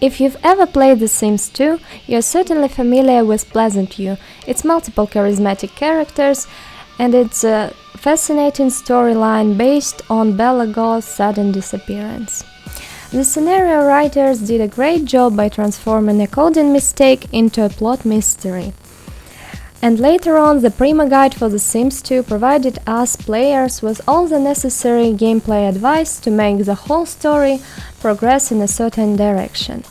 If you've ever played The Sims 2, you're certainly familiar with Pleasantview, its multiple charismatic characters, and its fascinating storyline based on Bella Goth's sudden disappearance. The scenario writers did a great job by transforming a coding mistake into a plot mystery. And later on, the Prima Guide for The Sims 2 provided us players with all the necessary gameplay advice to make the whole story progress in a certain direction.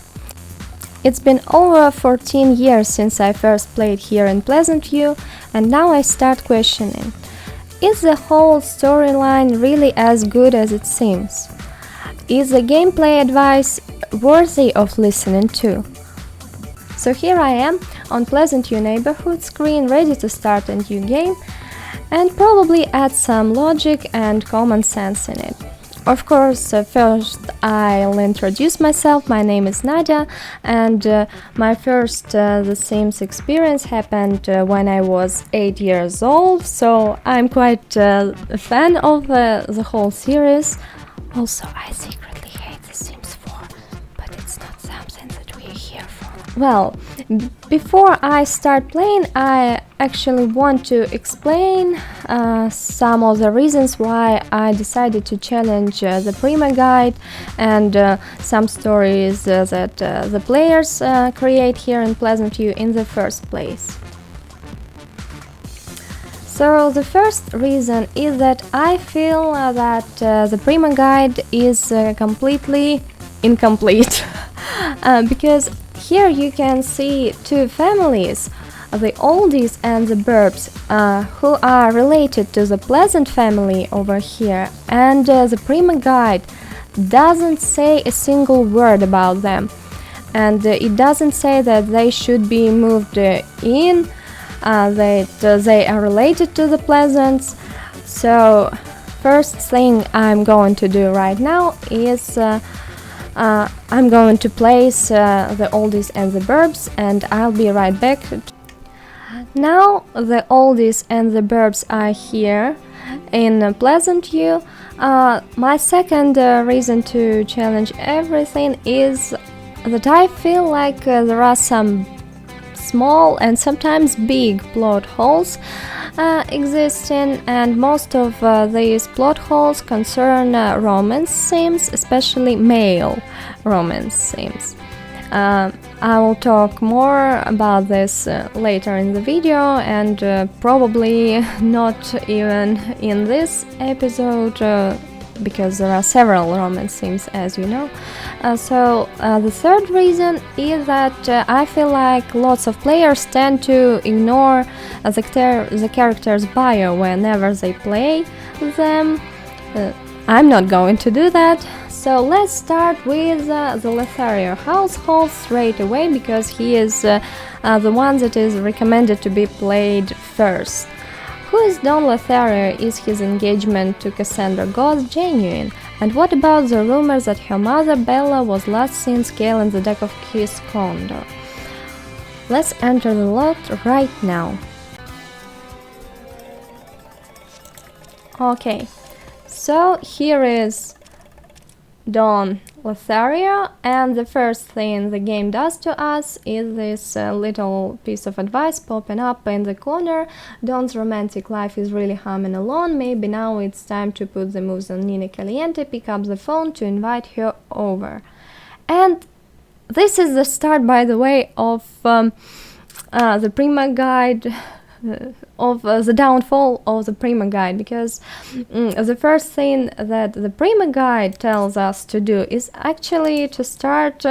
It's been over 14 years since I first played here in Pleasantview, and now I start questioning, is the whole storyline really as good as it seems? Is the gameplay advice worthy of listening to? So here I am on Pleasantview neighborhood screen, ready to start a new game and probably add some logic and common sense in it. Of course, first I'll introduce myself. My name is Nadia, and my first The Sims experience happened when I was 8 years old, so I'm quite a fan of the whole series. Also, I secretly hate The Sims 4, but it's not something that we're here for. Well, before I start playing, I actually want to explain some of the reasons why I decided to challenge the Prima Guide and some stories that the players create here in Pleasantview in the first place. So the first reason is that I feel that the Prima Guide is completely incomplete because here you can see two families, the oldies and the burbs, who are related to the Pleasant family over here, and the Prima Guide doesn't say a single word about them, and it doesn't say that they should be moved in, that they are related to the Pleasants. So first thing I'm going to do right now is I'm going to place the oldies and the burbs, and I'll be right back. Now the oldies and the burbs are here in Pleasantview. My second reason to challenge everything is that I feel like there are some small and sometimes big plot holes existing, and most of these plot holes concern romance themes, especially male romance themes. I will talk more about this later in the video, and probably not even in this episode, because there are several romance themes, as you know. So the third reason is that I feel like lots of players tend to ignore the character's bio whenever they play them. I'm not going to do that. So let's start with the Lothario household straight away, because he is the one that is recommended to be played first. Who is Don Lothario? Is his engagement to Cassandra Goth genuine? And what about the rumors that her mother Bella was last seen scaling the deck of his condo? Let's enter the lot right now. Okay, so here is Don Lothario, and the first thing the game does to us is this little piece of advice popping up in the corner. Don's romantic life is really humming along. Maybe now it's time to put the moves on Nina Caliente, pick up the phone to invite her over. And this is the start, by the way, of the Prima Guide, of the downfall of the Prima Guide, because the first thing that the Prima Guide tells us to do is actually to start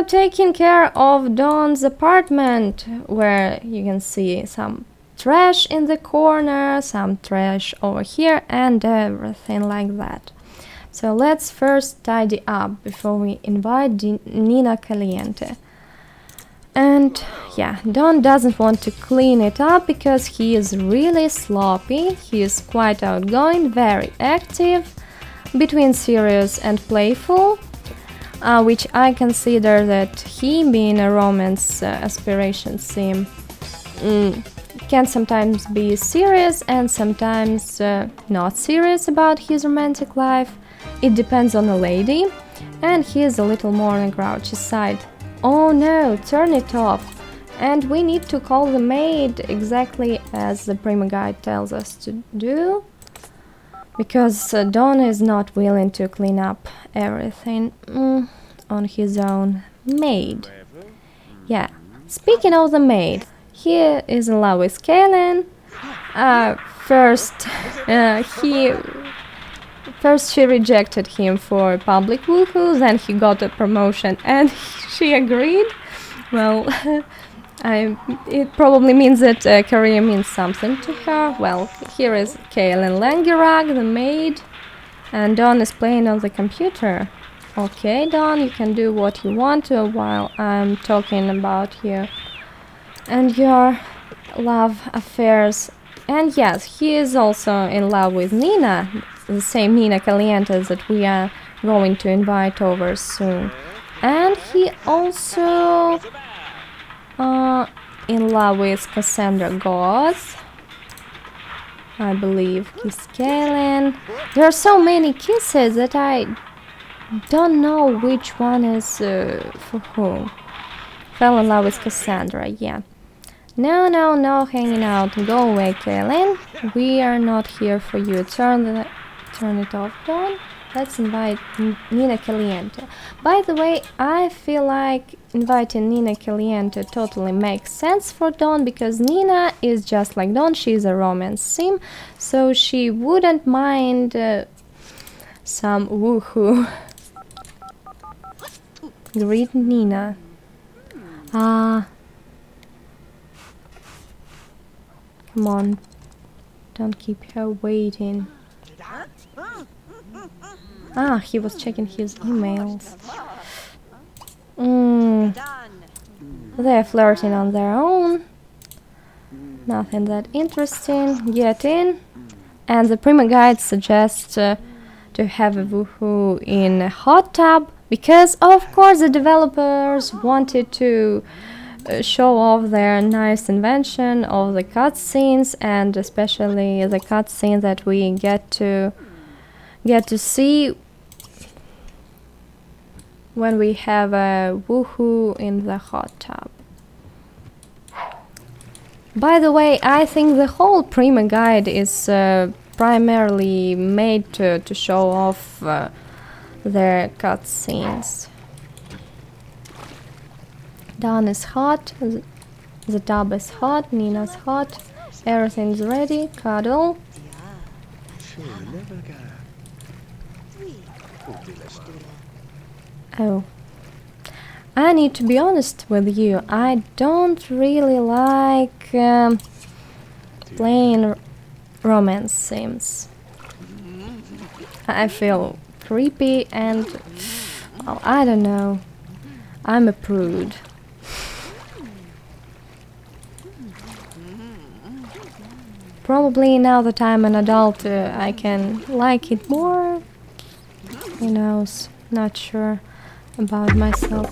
taking care of Don's apartment, where you can see some trash in the corner, some trash over here, and everything like that. So let's first tidy up before we invite Nina Caliente. And yeah, Don doesn't want to clean it up because he is really sloppy. He is quite outgoing, very active, between serious and playful, which I consider that he, being a romance aspiration sim, can sometimes be serious and sometimes not serious about his romantic life. It depends on the lady. And he's a little more on the grouchy side. Oh no, turn it off. And we need to call the maid exactly as the prima guide tells us to do. Because Don is not willing to clean up everything on his own. Maid. Yeah. Speaking of the maid, he is in love with Kaylin. First she rejected him for public woohoo, then he got a promotion and she agreed. Well, it probably means that career means something to her. Well, here is Kaylin Langerag, the maid, and Don is playing on the computer. Okay, Don, you can do what you want to while I'm talking about you and your love affairs. And yes, he is also in love with Nina, the same Nina Caliente that we are going to invite over soon. And he also in love with Cassandra Goth, I believe. Kiss Kaylin. There are so many kisses that I don't know which one is for whom. Fell in love with Cassandra, yeah. No hanging out. Go away, Kaylin. We are not here for you. Turn it off, Don. Let's invite Nina Caliente. By the way, I feel like inviting Nina Caliente totally makes sense for Don, because Nina is just like Don. She's a romance sim, so she wouldn't mind some woohoo. Greet Nina. Come on, don't keep her waiting. He was checking his emails. They're flirting on their own. Nothing that interesting. Get in. And the prima guide suggests to have a woohoo in a hot tub, because of course the developers wanted to show off their nice invention of the cutscenes, and especially the cutscene that we get to see when we have a woohoo in the hot tub. By the way, I think the whole prima guide is primarily made to show off their cutscenes. Don is hot, the tub is hot, Nina's hot, everything's ready, cuddle. Oh, I need to be honest with you, I don't really like playing romance sims. I feel creepy and, well, I don't know, I'm a prude. Probably now that I'm an adult I can like it more. Who knows? Not sure about myself.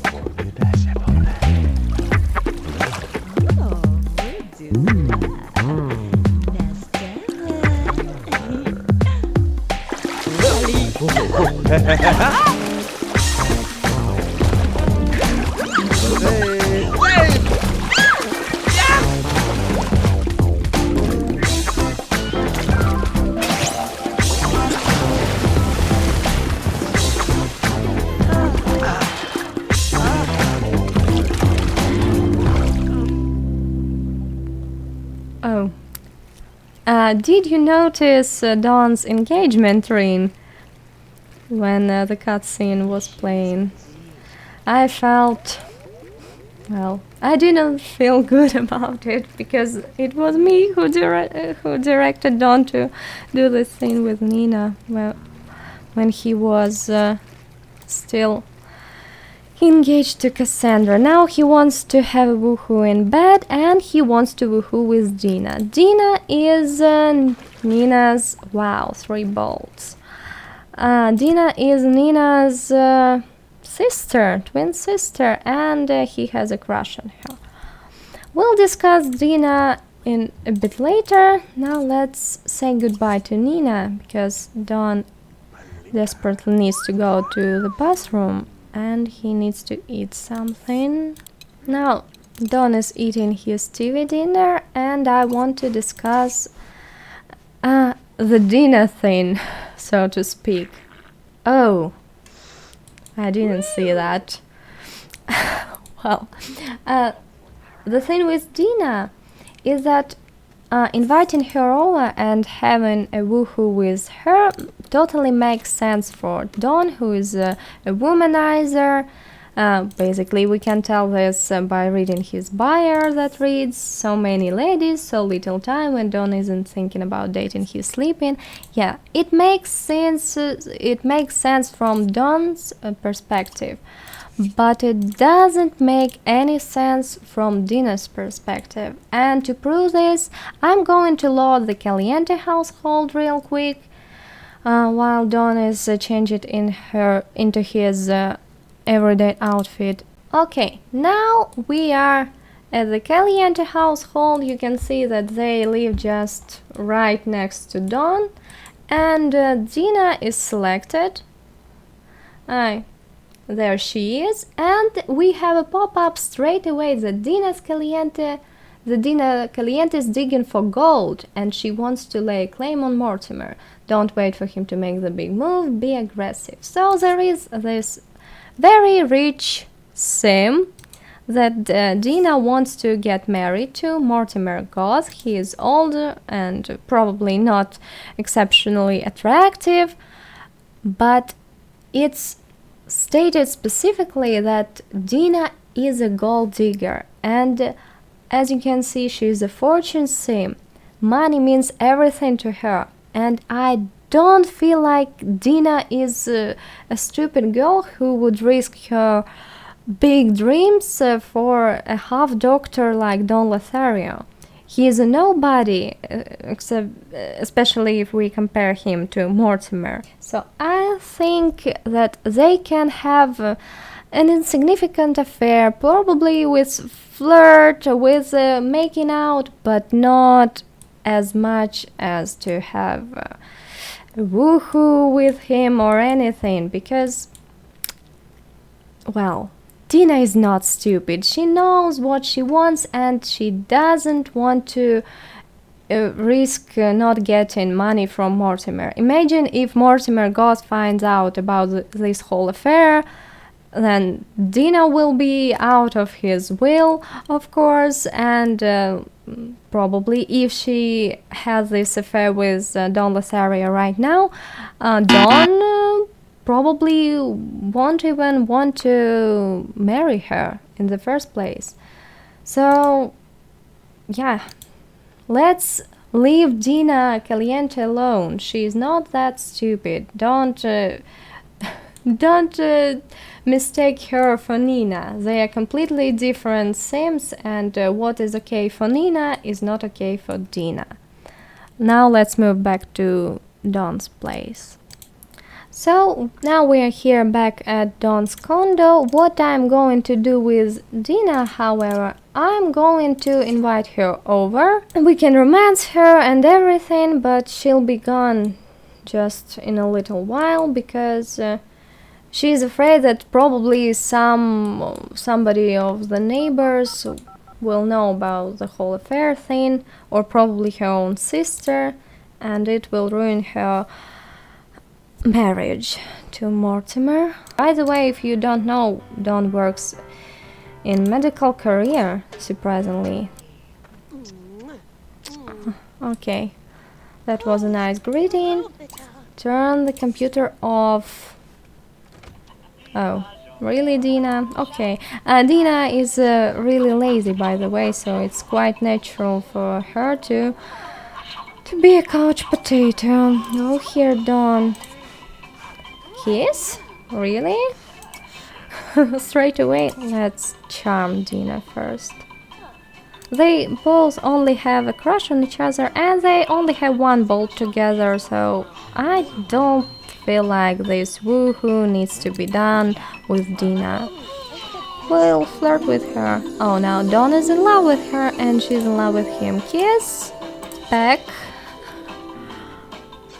Did you notice Dawn's engagement ring when the cutscene was playing? I felt, well, I didn't feel good about it, because it was me who directed Dawn to do this thing with Nina, well, when he was still engaged to Cassandra. Now he wants to have a woohoo in bed, and he wants to woohoo with Dina. Dina is Nina's, wow, 3 bolts. Dina is Nina's sister, twin sister, and he has a crush on her. We'll discuss Dina in a bit later. Now let's say goodbye to Nina, because Dawn desperately needs to go to the bathroom and he needs to eat something. Now, Don is eating his TV dinner and I want to discuss the Dina thing, so to speak. Oh, I didn't see that. Well, the thing with Dina is that inviting her over and having a woohoo with her totally makes sense for Don, who is a womanizer. Basically, we can tell this by reading his bio that reads so many ladies, so little time when Don isn't thinking about dating, he's sleeping. Yeah, it makes sense. It makes sense from Don's perspective, but it doesn't make any sense from Dina's perspective. And to prove this, I'm going to load the Caliente household real quick, while Don is changing into his everyday outfit. Okay, now we are at the Caliente household. You can see that they live just right next to Don, and Dina is selected. There she is, and we have a pop-up straight away that Dina Caliente is digging for gold and she wants to lay claim on Mortimer. Don't wait for him to make the big move, be aggressive. So there is this very rich sim that Dina wants to get married to, Mortimer Goth. He is older and probably not exceptionally attractive, but it's stated specifically that Dina is a gold digger, and as you can see, she is a fortune sim. Money means everything to her, and I don't feel like Dina is a stupid girl who would risk her big dreams for a half doctor like Don Lothario. He is a nobody, especially if we compare him to Mortimer. So I think that they can have an insignificant affair, probably with flirt, with making out, but not as much as to have woohoo with him or anything, because, well, Dina is not stupid. She knows what she wants and she doesn't want to risk not getting money from Mortimer. Imagine if Mortimer Goth finds out about this whole affair, then Dina will be out of his will, of course, and probably if she has this affair with Don Lothario right now, Don probably won't even want to marry her in the first place. So, yeah, let's leave Dina Caliente alone. She's not that stupid. Don't mistake her for Nina. They are completely different sims, and what is okay for Nina is not okay for Dina. Now let's move back to Don's place. So now we are here back at Don's condo. What I'm going to do with Dina, however, I'm going to invite her over. We can romance her and everything, but she'll be gone just in a little while because she's afraid that probably somebody of the neighbors will know about the whole affair thing, or probably her own sister, and it will ruin her marriage to Mortimer. By the way, if you don't know, Don works in medical career, surprisingly. Okay, that was a nice greeting. Turn the computer off. Oh, really, Dina? Okay. Dina is really lazy, by the way, so it's quite natural for her to be a couch potato. Oh, here, Don. Kiss? Really? Straight away? Let's charm Dina first. They both only have a crush on each other and they only have one ball together, so I don't feel like this woohoo needs to be done with Dina. We'll flirt with her. Oh, now Don is in love with her and she's in love with him. Kiss? Peck?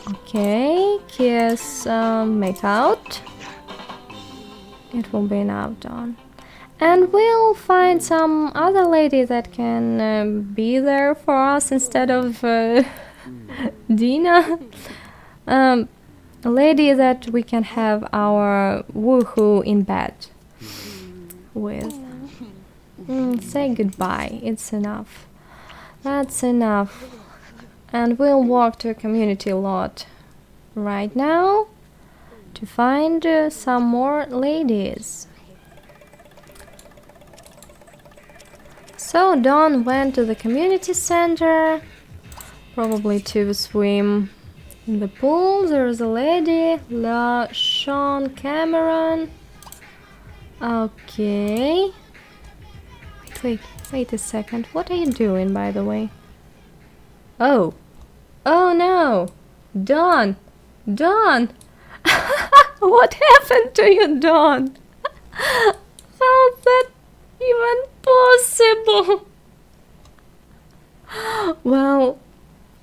Okay, kiss, make out. It will be enough, Dawn. And we'll find some other lady that can be there for us instead of Dina. A lady that we can have our woohoo in bed with. Say goodbye, it's enough. That's enough. And we'll walk to a community lot right now to find some more ladies. So Dawn went to the community center, probably to swim in the pool. There's a lady, Sean Cameron. Okay. Wait a second. What are you doing, by the way? Oh no! Dawn! Dawn! What happened to you, Dawn? How's that even possible? Well,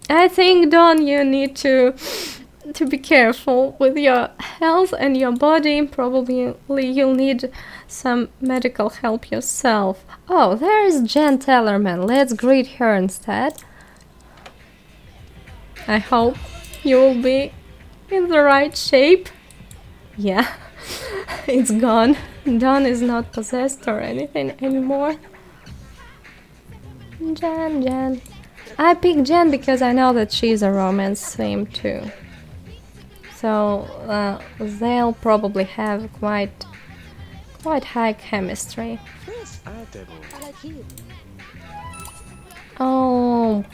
I think, Dawn, you need to be careful with your health and your body. Probably you'll need some medical help yourself. Oh, there is Jen Tellerman. Let's greet her instead. I hope you will be in the right shape. Yeah, it's gone. Dawn is not possessed or anything anymore. Jen. I picked Jen because I know that she's a romance theme too. So they'll probably have quite high chemistry. Oh,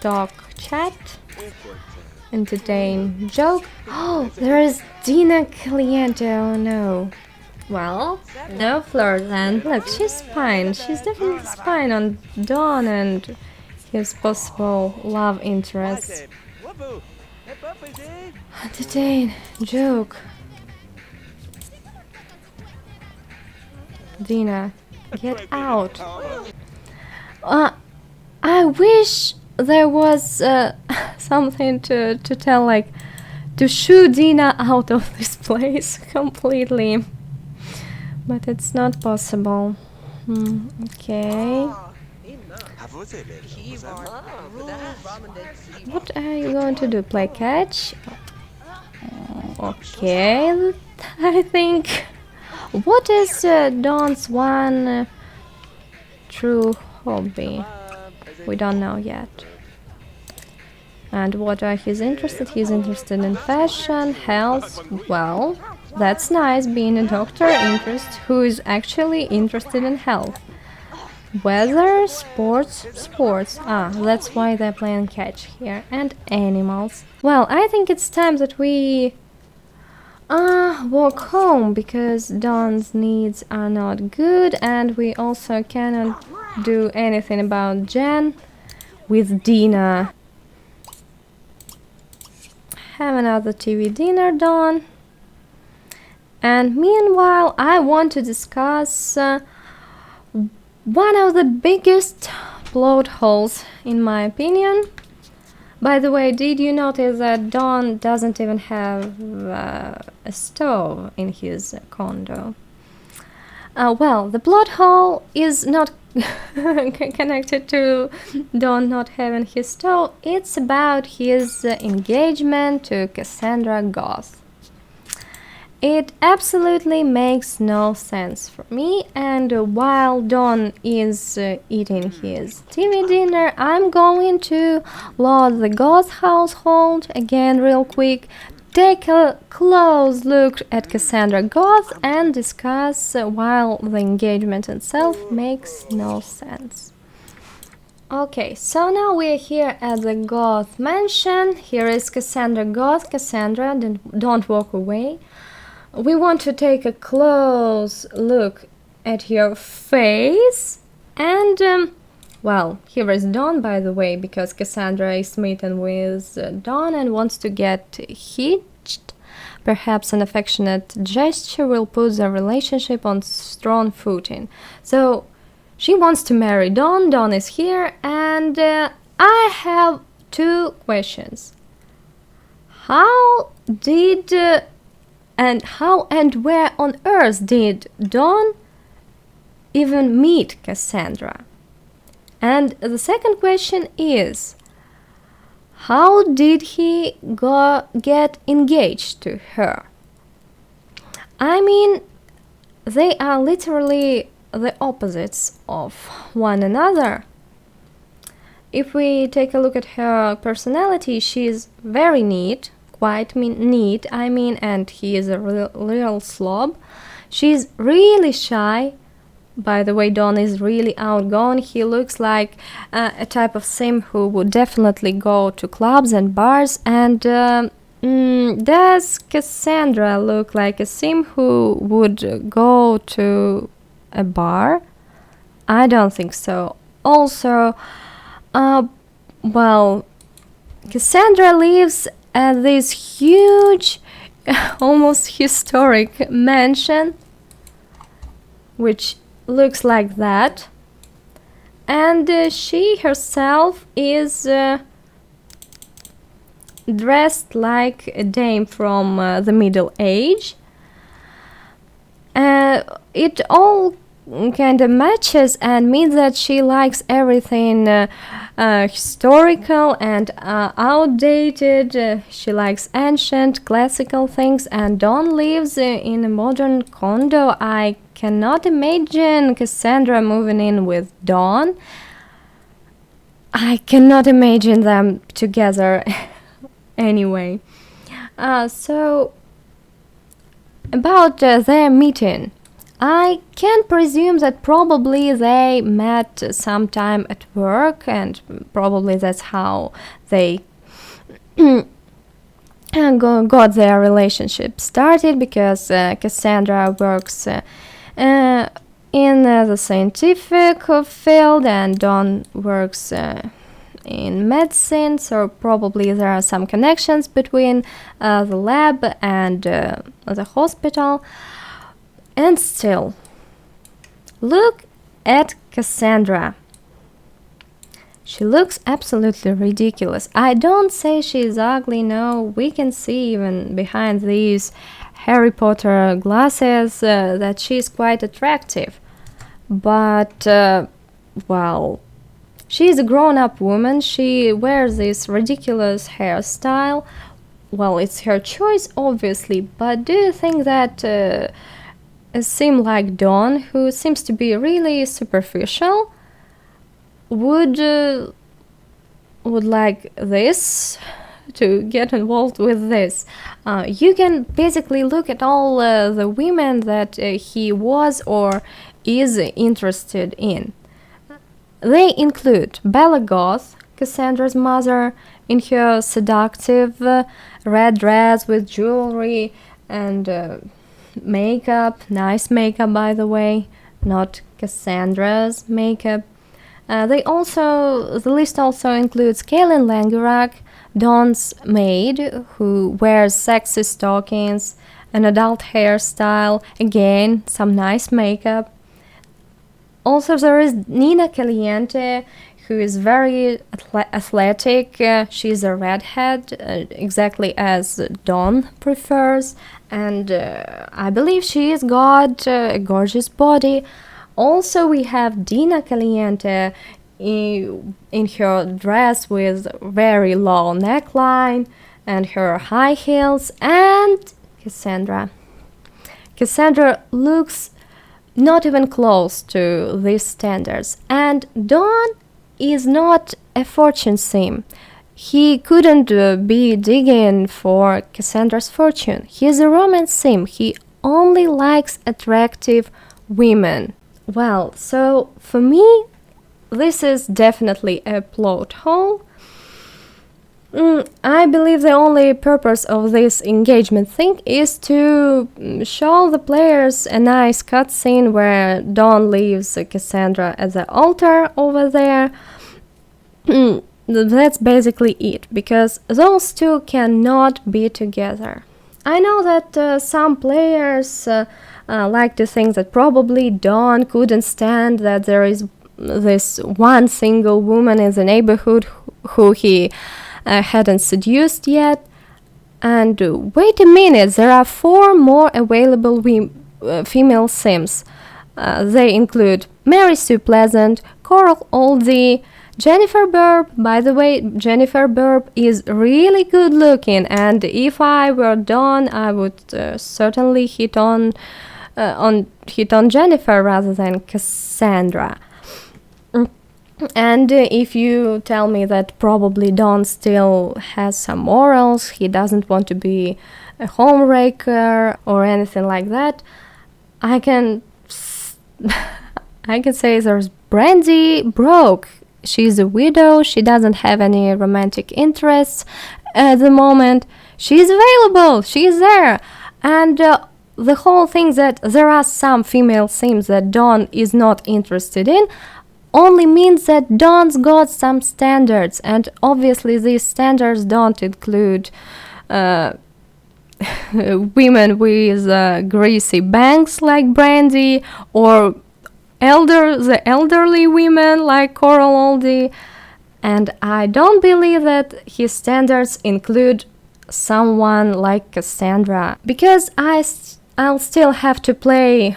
talk, chat, entertain, joke. Oh, there is Dina Caliente. Oh no. Well, no flirt then. Look, she's spying. She's definitely spying on Dawn and his possible love interest. Entertain, joke. Dina, get out. I wish there was something to tell, like to shoo Dina out of this place completely. But it's not possible. Okay. What are you going to do? Play catch? Okay, I think. What is Dawn's one true hobby? We don't know yet. And what are his interests? He's interested in fashion, health. Well, that's nice, being a doctor interest who is actually interested in health. Weather, sports. Ah, that's why they're playing catch here. And animals. Well, I think it's time that we walk home, because Dawn's needs are not good, and we also cannot do anything about Jen with Dina. Have another TV dinner, Dawn. And meanwhile, I want to discuss one of the biggest plot holes, in my opinion. By the way, did you notice that Dawn doesn't even have a stove in his condo? Well, the plot hole is not connected to Dawn not having his stove. It's about his engagement to Cassandra Goth. It absolutely makes no sense for me, and while Dawn is eating his TV dinner, I'm going to load the Goth household again real quick, take a close look at Cassandra Goth, and discuss while the engagement itself makes no sense. Okay, so now we're here at the Goth mansion. Here is Cassandra Goth. Cassandra, don't walk away. We want to take a close look at your face. And, well, here is Dawn, by the way, because Cassandra is smitten with Dawn and wants to get hitched. Perhaps an affectionate gesture will put the relationship on strong footing. So, she wants to marry Dawn. Dawn is here, and I have two questions. how did and where on earth did Don even meet Cassandra? And the second question is, how did he get engaged to her? I mean, they are literally the opposites of one another. If we take a look at her personality, she's very neat, quite neat, and he is a real slob. She's really shy. By the way, Don is really outgoing. He looks like a type of sim who would definitely go to clubs and bars. And does Cassandra look like a sim who would go to a bar? I don't think so. Also, Cassandra lives at this huge, almost historic mansion, which looks like that, and she herself is dressed like a dame from the Middle Age. It all kind of matches and means that she likes everything historical and outdated. She likes ancient classical things, and Dawn lives in a modern condo. I cannot imagine Cassandra moving in with Dawn. I cannot imagine them together anyway. So about their meeting, I can presume that probably they met sometime at work, and probably that's how they got their relationship started, because Cassandra works in the scientific field and Dawn works in medicine, so probably there are some connections between the lab and the hospital. And still, look at Cassandra. She looks absolutely ridiculous. I don't say she's ugly, no, we can see even behind these Harry Potter glasses that she's quite attractive. But, she's a grown-up woman. She wears this ridiculous hairstyle. Well, it's her choice, obviously, but do you think that a sim like Dawn, who seems to be really superficial, would like this, to get involved with this? You can basically look at all the women that he was or is interested in. They include Bella Goth, Cassandra's mother, in her seductive red dress with jewelry and makeup, nice makeup by the way, not Cassandra's makeup. The list also includes Kaylin Langerak, Dawn's maid, who wears sexy stockings, an adult hairstyle, again, some nice makeup. Also there is Nina Caliente, who is very athletic. She's a redhead, exactly as Dawn prefers, and I believe she's got a gorgeous body. Also we have Dina Caliente in her dress with very low neckline and her high heels, and Cassandra. Cassandra looks not even close to these standards, and Dawn is not a fortune sim. He couldn't be digging for Cassandra's fortune. He is a romance sim. He only likes attractive women. Well, so for me, this is definitely a plot hole. I believe the only purpose of this engagement thing is to show the players a nice cutscene where Dawn leaves Cassandra at the altar over there. That's basically it, because those two cannot be together. I know that some players like to think that probably Dawn couldn't stand that there is this one single woman in the neighborhood who he hadn't seduced yet. And wait a minute, there are 4 more available female Sims. They include Mary Sue Pleasant, Coral Oldie, Jennifer Burb. By the way, Jennifer Burb is really good looking, and if I were Dawn, I would certainly hit on Jennifer rather than Cassandra. And if you tell me that probably Dawn still has some morals, he doesn't want to be a homewrecker or anything like that, I can say there's Brandy Broke. She's a widow, she doesn't have any romantic interests at the moment. She's available, she's there. And the whole thing that there are some female Sims that Dawn is not interested in only means that Dawn's got some standards, and obviously these standards don't include women with greasy bangs like Brandy, or the elderly women like Coral Oldie, and I don't believe that his standards include someone like Cassandra, because I'll still have to play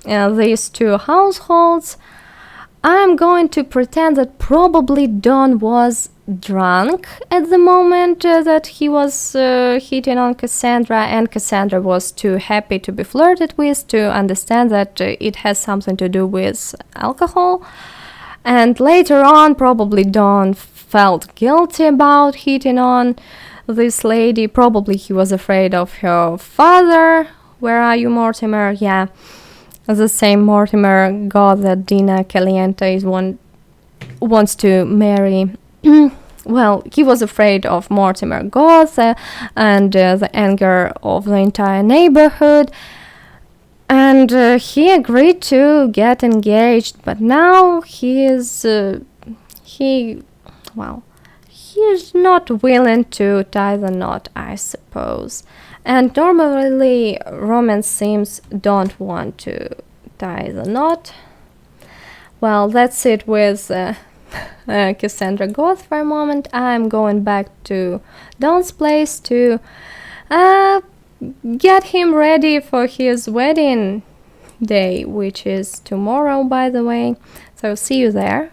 these 2 households. I'm going to pretend that probably Dawn was drunk at the moment that he was hitting on Cassandra, and Cassandra was too happy to be flirted with to understand that it has something to do with alcohol. And later on, probably Dawn felt guilty about hitting on this lady. Probably he was afraid of her father. Where are you, Mortimer? Yeah. The same Mortimer Goth that Dina Caliente wants to marry. Well, he was afraid of Mortimer Goth and the anger of the entire neighborhood, and he agreed to get engaged. But now he's not willing to tie the knot, I suppose. And normally romance Sims don't want to tie the knot. Well, that's it with Cassandra Goth for a moment. I'm going back to Dawn's place to get him ready for his wedding day, which is tomorrow, by the way. So see you there.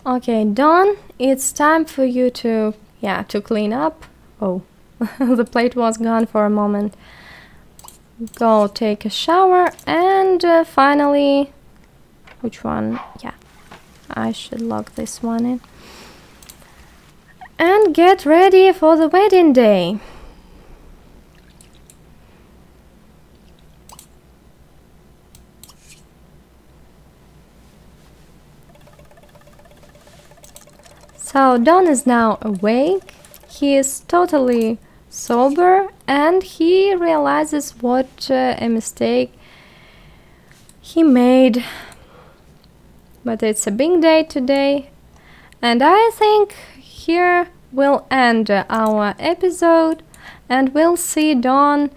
Okay, Dawn, it's time for you to clean up. Oh. The plate was gone for a moment. Go take a shower, and finally, which one? Yeah, I should log this one in. And get ready for the wedding day. So Dawn is now awake. He is totally sober, and he realizes what a mistake he made. But it's a big day today, and I think here we'll end our episode, and we'll see Dawn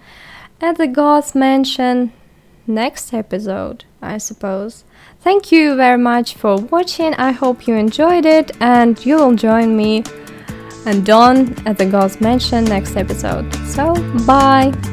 at the Goth mansion next episode, I suppose. Thank you very much for watching. I hope you enjoyed it, and you will join me and Dawn at the Goth mansion next episode. So, bye!